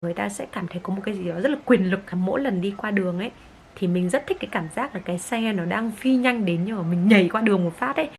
người ta sẽ cảm thấy có một cái gì đó rất là quyền lực. Mỗi lần đi qua đường ấy thì mình rất thích cái cảm giác là cái xe nó đang phi nhanh đến nhưng mà mình nhảy qua đường một phát ấy.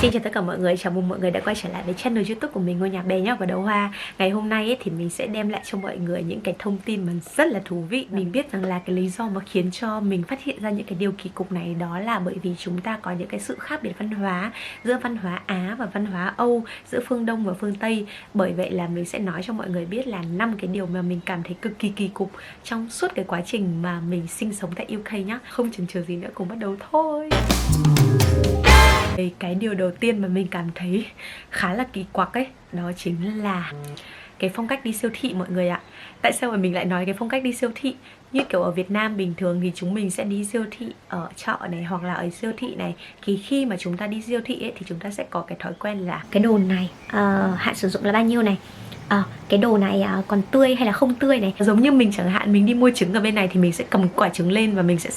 Xin chào tất cả mọi người, chào mừng mọi người đã quay trở lại với channel YouTube của mình, Ngôi Nhà Bé Nhóc và Đầu Hoa. Ngày hôm nay ấy, thì mình sẽ đem lại cho mọi người những cái thông tin mà rất là thú vị. Mình biết rằng là cái lý do mà khiến cho mình phát hiện ra những cái điều kỳ cục này đó là bởi vì chúng ta có những cái sự khác biệt văn hóa giữa văn hóa Á và văn hóa Âu, giữa phương Đông và phương Tây. Bởi vậy là mình sẽ nói cho mọi người biết là 5 cái điều mà mình cảm thấy cực kỳ kỳ cục trong suốt cái quá trình mà mình sinh sống tại UK nhá. Không chần chừ gì nữa, cùng bắt đầu thôi. Cái điều đầu tiên mà mình cảm thấy khá là kỳ quặc ấy, đó chính là cái phong cách đi siêu thị mọi người ạ. Tại sao mà mình lại nói cái phong cách đi siêu thị? Như kiểu ở Việt Nam bình thường thì chúng mình sẽ đi siêu thị ở chợ này hoặc là ở siêu thị này. Thì khi mà chúng ta đi siêu thị ấy, thì chúng ta sẽ có cái thói quen là cái đồ này hạn sử dụng là bao nhiêu này, cái đồ này còn tươi hay là không tươi này. Giống như mình chẳng hạn, mình đi mua trứng ở bên này thì mình sẽ cầm quả trứng lên và mình sẽ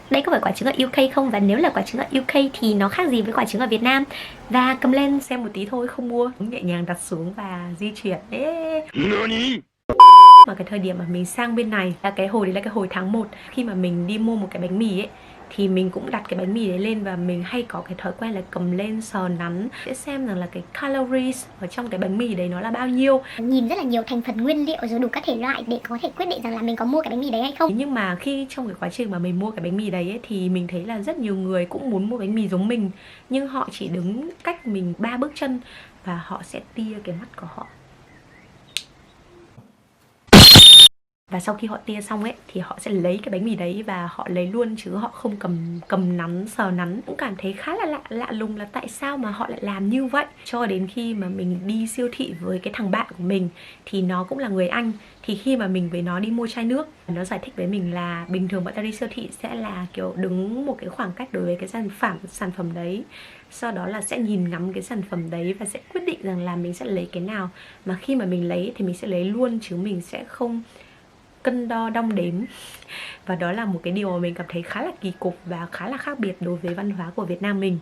đây có phải quả trứng ở UK không, và nếu là quả trứng ở UK thì nó khác gì với quả trứng ở Việt Nam, và cầm lên xem một tí thôi, không mua, nhẹ nhàng đặt xuống và di chuyển. Mà cái thời điểm mà mình sang bên này là cái hồi đấy là cái hồi tháng 1, khi mà mình đi mua một cái bánh mì ấy thì mình cũng đặt cái bánh mì đấy lên và mình hay có cái thói quen là cầm lên sờ nắn để xem rằng là cái calories ở trong cái bánh mì đấy nó là bao nhiêu. Nhìn rất là nhiều thành phần nguyên liệu rồi đủ các thể loại để có thể quyết định rằng là mình có mua cái bánh mì đấy hay không. Nhưng mà khi trong cái quá trình mà mình mua cái bánh mì đấy ấy, thì mình thấy là rất nhiều người cũng muốn mua bánh mì giống mình, nhưng họ chỉ đứng cách mình 3 bước chân và họ sẽ tia cái mắt của họ. Và sau khi họ tia xong ấy thì họ sẽ lấy cái bánh mì đấy và họ lấy luôn, chứ họ không cầm nắn sờ nắn. Cũng cảm thấy khá là lạ lùng là tại sao mà họ lại làm như vậy. Cho đến khi mà mình đi siêu thị với cái thằng bạn của mình thì nó cũng là người Anh. Thì khi mà mình với nó đi mua chai nước, nó giải thích với mình là bình thường bọn ta đi siêu thị sẽ là kiểu đứng một cái khoảng cách đối với cái sản phẩm đấy, sau đó là sẽ nhìn ngắm cái sản phẩm đấy và sẽ quyết định rằng là mình sẽ lấy cái nào. Mà khi mà mình lấy thì mình sẽ lấy luôn, chứ mình sẽ không cân đo đong đếm. Và đó là một cái điều mà mình cảm thấy khá là kỳ cục và khá là khác biệt đối với văn hóa của Việt Nam mình.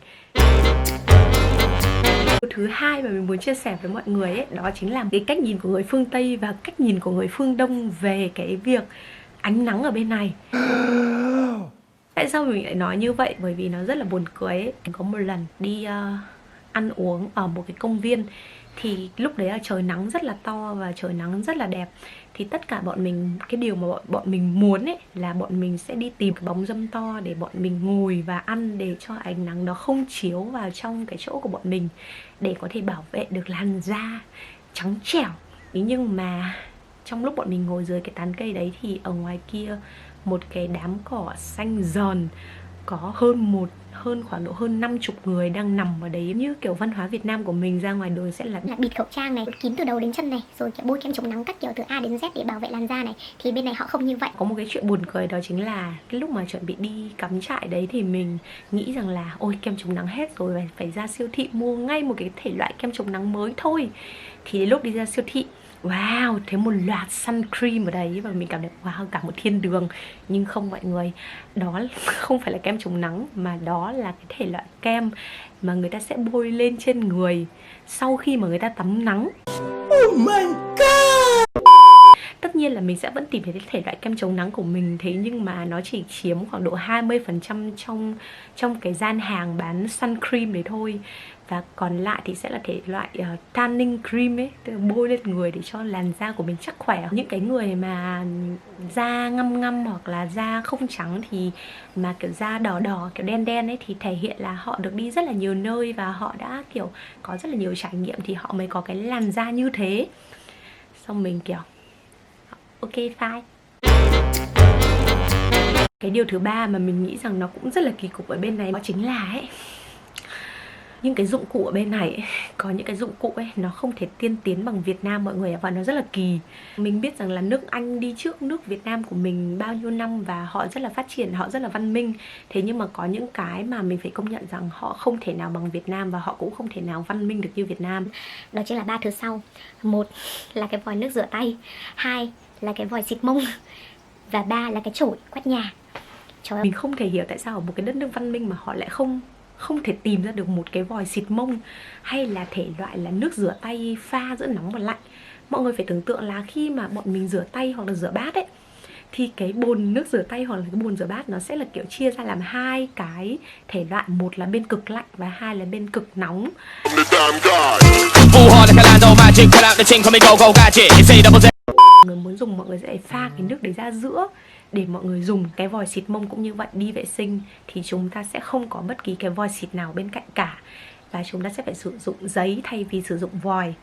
Điều thứ hai mà mình muốn chia sẻ với mọi người ấy, đó chính là cái cách nhìn của người phương Tây và cách nhìn của người phương Đông về cái việc ánh nắng ở bên này. Tại sao mình lại nói như vậy? Bởi vì nó rất là buồn cười ấy. Có một lần đi ăn uống ở một cái công viên, thì lúc đấy là trời nắng rất là to và trời nắng rất là đẹp. Thì tất cả bọn mình, cái điều mà bọn mình muốn ấy là bọn mình sẽ đi tìm cái bóng râm to để bọn mình ngồi và ăn, để cho ánh nắng nó không chiếu vào trong cái chỗ của bọn mình, để có thể bảo vệ được làn da trắng trẻo. Nhưng mà trong lúc bọn mình ngồi dưới cái tán cây đấy thì ở ngoài kia một cái đám cỏ xanh rờn, có khoảng độ hơn 50 người đang nằm ở đấy. Như kiểu văn hóa Việt Nam của mình ra ngoài đường sẽ là Bịt khẩu trang này, kín từ đầu đến chân này, rồi bôi kem chống nắng các kiểu từ A đến Z để bảo vệ làn da này. Thì bên này họ không như vậy. Có một cái chuyện buồn cười, đó chính là cái lúc mà chuẩn bị đi cắm trại đấy thì mình nghĩ rằng là ôi kem chống nắng hết rồi, phải ra siêu thị mua ngay một cái thể loại kem chống nắng mới thôi. Thì lúc đi ra siêu thị, wow, thấy một loạt sun cream ở đấy và mình cảm thấy wow, cả một thiên đường. Nhưng không mọi người, đó không phải là kem chống nắng, mà đó là cái thể loại kem mà người ta sẽ bôi lên trên người sau khi mà người ta tắm nắng. Oh my god! Tất nhiên là mình sẽ vẫn tìm thấy cái thể loại kem chống nắng của mình, thế nhưng mà nó chỉ chiếm khoảng độ 20% trong cái gian hàng bán sun cream đấy thôi. Và còn lại thì sẽ là thể loại tanning cream ấy, tức là bôi lên người để cho làn da của mình chắc khỏe. Những cái người mà da ngăm ngăm hoặc là da không trắng thì mà kiểu da đỏ đỏ kiểu đen đen ấy, thì thể hiện là họ được đi rất là nhiều nơi và họ đã kiểu có rất là nhiều trải nghiệm thì họ mới có cái làn da như thế. Xong mình kiểu ok fine. Cái điều thứ ba mà mình nghĩ rằng nó cũng rất là kỳ cục ở bên này, đó chính là ấy, những cái dụng cụ ở bên này ấy, có những cái dụng cụ ấy nó không thể tiên tiến bằng Việt Nam mọi người ạ, và nó rất là kỳ. Mình biết rằng là nước Anh đi trước nước Việt Nam của mình bao nhiêu năm và họ rất là phát triển, họ rất là văn minh. Thế nhưng mà có những cái mà mình phải công nhận rằng họ không thể nào bằng Việt Nam và họ cũng không thể nào văn minh được như Việt Nam. Đó chính là 3 thứ sau. 1 là cái vòi nước rửa tay, 2 là cái vòi xịt mông, và 3 là cái chổi quét nhà. Mình không thể hiểu tại sao ở một cái đất nước văn minh mà họ lại không không thể tìm ra được một cái vòi xịt mông hay là thể loại là nước rửa tay pha giữa nóng và lạnh. Mọi người phải tưởng tượng là khi mà bọn mình rửa tay hoặc là rửa bát ấy, thì cái bồn nước rửa tay hoặc là cái bồn rửa bát nó sẽ là kiểu chia ra làm hai cái thể loại, một là bên cực lạnh và hai là bên cực nóng. Mọi người muốn dùng, mọi người sẽ pha cái nước đấy ra giữa để mọi người dùng. Cái vòi xịt mông cũng như vậy, đi vệ sinh thì chúng ta sẽ không có bất kỳ cái vòi xịt nào bên cạnh cả, và chúng ta sẽ phải sử dụng giấy thay vì sử dụng vòi.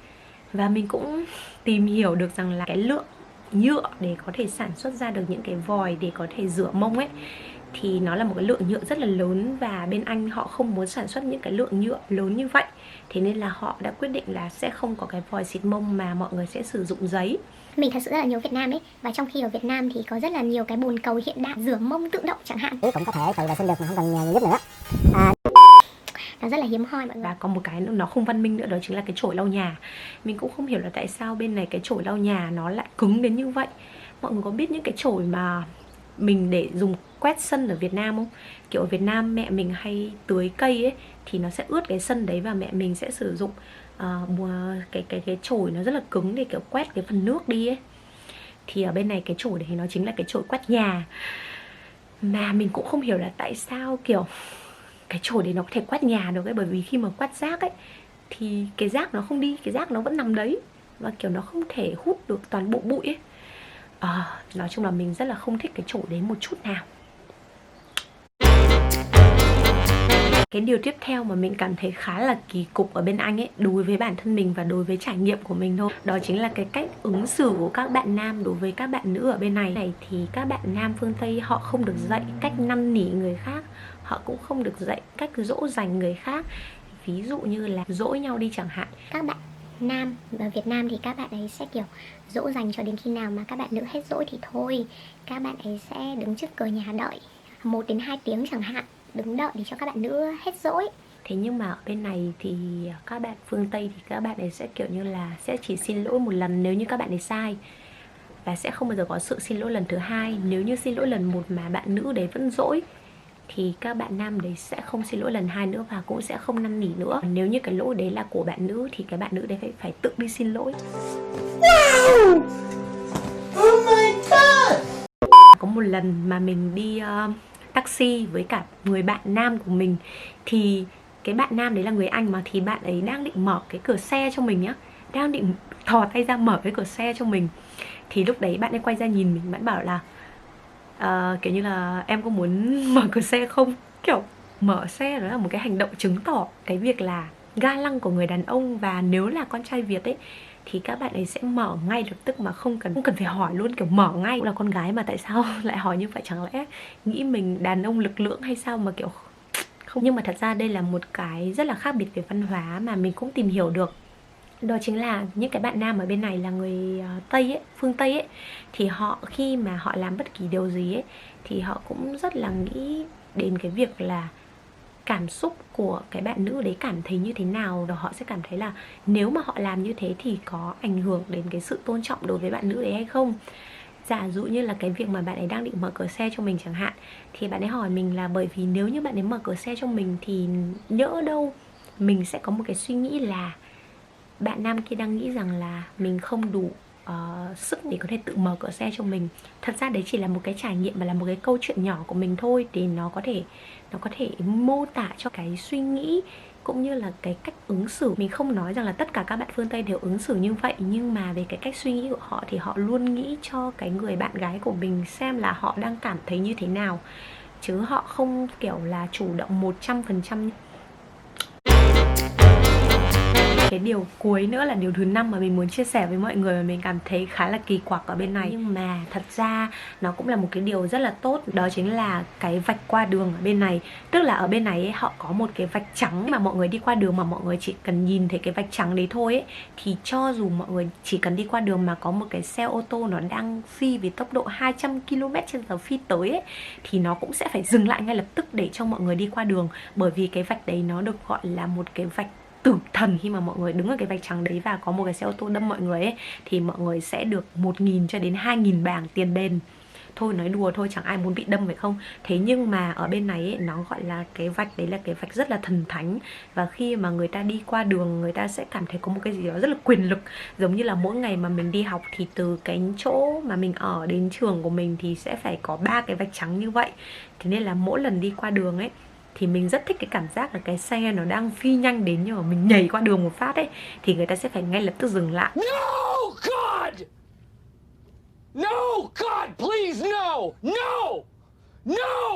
Và mình cũng tìm hiểu được rằng là cái lượng nhựa để có thể sản xuất ra được những cái vòi để có thể rửa mông ấy, thì nó là một cái lượng nhựa rất là lớn, và bên Anh họ không muốn sản xuất những cái lượng nhựa lớn như vậy. Thế nên là họ đã quyết định là sẽ không có cái vòi xịt mông mà mọi người sẽ sử dụng giấy. Mình thật sự rất là nhiều Việt Nam ấy, và trong khi ở Việt Nam thì có rất là nhiều cái bồn cầu hiện đại rửa mông tự động chẳng hạn, cũng có thể tự vệ sinh được mà không cần nhờ người giúp nữa. nó rất là hiếm hoi mọi người. Và có một cái nữa nó không văn minh nữa, đó chính là cái chổi lau nhà. Mình cũng không hiểu là tại sao bên này cái chổi lau nhà nó lại cứng đến như vậy. Mọi người có biết những cái chổi mà mình để dùng quét sân ở Việt Nam không? Kiểu ở Việt Nam mẹ mình hay tưới cây ấy, thì nó sẽ ướt cái sân đấy và mẹ mình sẽ sử dụng cái chổi nó rất là cứng để kiểu quét cái phần nước đi ấy. Thì ở bên này cái chổi đấy nó chính là cái chổi quét nhà. Mà mình cũng không hiểu là tại sao kiểu cái chổi đấy nó có thể quét nhà được ấy, bởi vì khi mà quét rác ấy thì cái rác nó không đi, cái rác nó vẫn nằm đấy, và kiểu nó không thể hút được toàn bộ bụi ấy. Nói chung là mình rất là không thích cái chổi đấy một chút nào. Cái điều tiếp theo mà mình cảm thấy khá là kỳ cục ở bên Anh ấy, đối với bản thân mình và đối với trải nghiệm của mình thôi, đó chính là cái cách ứng xử của các bạn nam đối với các bạn nữ ở bên này. Thì các bạn nam phương Tây họ không được dạy cách năn nỉ người khác, họ cũng không được dạy cách dỗ dành người khác. Ví dụ như là dỗi nhau đi chẳng hạn. Các bạn nam ở Việt Nam thì các bạn ấy sẽ kiểu dỗ dành cho đến khi nào mà các bạn nữ hết dỗi thì thôi. Các bạn ấy sẽ đứng trước cửa nhà đợi 1 đến 2 tiếng chẳng hạn, đứng đợi để cho các bạn nữ hết dỗi. Thế nhưng mà ở bên này thì các bạn phương Tây thì các bạn ấy sẽ kiểu như là sẽ chỉ xin lỗi một lần nếu như các bạn ấy sai, và sẽ không bao giờ có sự xin lỗi lần thứ hai. Nếu như xin lỗi lần 1 mà bạn nữ đấy vẫn dỗi thì các bạn nam đấy sẽ không xin lỗi lần 2 nữa và cũng sẽ không năn nỉ nữa. Nếu như cái lỗi đấy là của bạn nữ thì cái bạn nữ đấy phải tự đi xin lỗi. Wow! Oh my God! Có một lần mà mình đi taxi với cả người bạn nam của mình, thì cái bạn nam đấy là người Anh mà, thì bạn ấy đang định mở cái cửa xe cho mình nhá, đang định thò tay ra mở cái cửa xe cho mình. Thì lúc đấy bạn ấy quay ra nhìn mình, bạn bảo là kiểu như là em có muốn mở cửa xe không? Kiểu mở xe đó là một cái hành động chứng tỏ cái việc là ga lăng của người đàn ông, và nếu là con trai Việt ấy thì các bạn ấy sẽ mở ngay lập tức mà không cần phải hỏi luôn, kiểu mở ngay. Cũng là con gái mà tại sao lại hỏi như vậy, chẳng lẽ nghĩ mình đàn ông lực lưỡng hay sao mà kiểu không. Nhưng mà thật ra đây là một cái rất là khác biệt về văn hóa mà mình cũng tìm hiểu được. Đó chính là những cái bạn nam ở bên này là người Tây ấy, phương Tây ấy, thì họ khi mà họ làm bất kỳ điều gì ấy thì họ cũng rất là nghĩ đến cái việc là cảm xúc của cái bạn nữ đấy cảm thấy như thế nào. Rồi họ sẽ cảm thấy là nếu mà họ làm như thế thì có ảnh hưởng đến cái sự tôn trọng đối với bạn nữ đấy hay không. Giả dụ như là cái việc mà bạn ấy đang định mở cửa xe cho mình chẳng hạn, thì bạn ấy hỏi mình là bởi vì nếu như bạn ấy mở cửa xe cho mình thì nhỡ đâu mình sẽ có một cái suy nghĩ là bạn nam kia đang nghĩ rằng là mình không đủ sức để có thể tự mở cửa xe cho mình. Thật ra đấy chỉ là một cái trải nghiệm và là một cái câu chuyện nhỏ của mình thôi, để nó có thể mô tả cho cái suy nghĩ cũng như là cái cách ứng xử. Mình không nói rằng là tất cả các bạn phương Tây đều ứng xử như vậy, nhưng mà về cái cách suy nghĩ của họ thì họ luôn nghĩ cho cái người bạn gái của mình xem là họ đang cảm thấy như thế nào, chứ họ không kiểu là chủ động 100%. Cái điều cuối nữa là điều thứ 5 mà mình muốn chia sẻ với mọi người mà mình cảm thấy khá là kỳ quặc ở bên này, nhưng mà thật ra nó cũng là một cái điều rất là tốt. Đó chính là cái vạch qua đường ở bên này. Tức là ở bên này ấy, họ có một cái vạch trắng mà mọi người đi qua đường mà mọi người chỉ cần nhìn thấy cái vạch trắng đấy thôi ấy, thì cho dù mọi người chỉ cần đi qua đường mà có một cái xe ô tô nó đang phi với tốc độ 200 km/h phi tới ấy, thì nó cũng sẽ phải dừng lại ngay lập tức để cho mọi người đi qua đường. Bởi vì cái vạch đấy nó được gọi là một cái vạch tử thần. Khi mà mọi người đứng ở cái vạch trắng đấy và có một cái xe ô tô đâm mọi người ấy, thì mọi người sẽ được 1.000 cho đến 2.000 bảng tiền đền. thôi nói đùa thôi, chẳng ai muốn bị đâm phải không. Thế nhưng mà ở bên này ấy, nó gọi là cái vạch đấy là cái vạch rất là thần thánh. Và khi mà người ta đi qua đường, người ta sẽ cảm thấy có một cái gì đó rất là quyền lực. Giống như là mỗi ngày mà mình đi học thì từ cái chỗ mà mình ở đến trường của mình thì sẽ phải có 3 cái vạch trắng như vậy. Thế nên là mỗi lần đi qua đường ấy thì mình rất thích cái cảm giác là cái xe nó đang phi nhanh đến, nhưng mà mình nhảy qua đường một phát ấy thì người ta sẽ phải ngay lập tức dừng lại. No, God! No, God, please, no! No! No!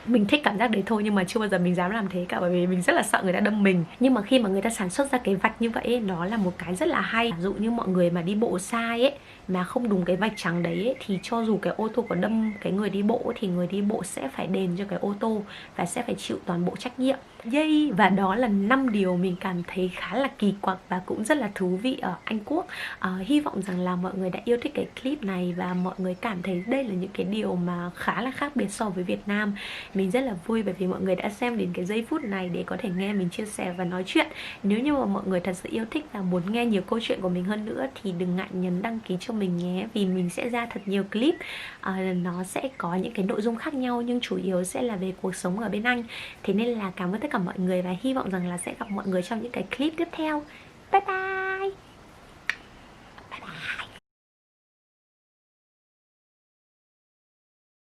Mình thích cảm giác đấy thôi, nhưng mà chưa bao giờ mình dám làm thế cả, bởi vì mình rất là sợ người ta đâm mình. Nhưng mà khi mà người ta sản xuất ra cái vạch như vậy ấy, nó là một cái rất là hay. Ví dụ như mọi người mà đi bộ sai ấy, mà không đúng cái vạch trắng đấy ấy, thì cho dù cái ô tô có đâm cái người đi bộ thì người đi bộ sẽ phải đền cho cái ô tô và sẽ phải chịu toàn bộ trách nhiệm. Yay! Và đó là 5 điều mình cảm thấy khá là kỳ quặc và cũng rất là thú vị ở Anh Quốc. Hy vọng rằng là mọi người đã yêu thích cái clip này và mọi người cảm thấy đây là những cái điều mà khá là khác biệt so với Việt Nam. Mình rất là vui bởi vì mọi người đã xem đến cái giây phút này để có thể nghe mình chia sẻ và nói chuyện. Nếu như mà mọi người thật sự yêu thích và muốn nghe nhiều câu chuyện của mình hơn nữa thì đừng ngại nhấn đăng ký cho mình nhé. Vì mình sẽ ra thật nhiều clip, nó sẽ có những cái nội dung khác nhau nhưng chủ yếu sẽ là về cuộc sống ở bên Anh. Thế nên là cảm ơn tất cả mọi người và hy vọng rằng là sẽ gặp mọi người trong những cái clip tiếp theo. Bye bye!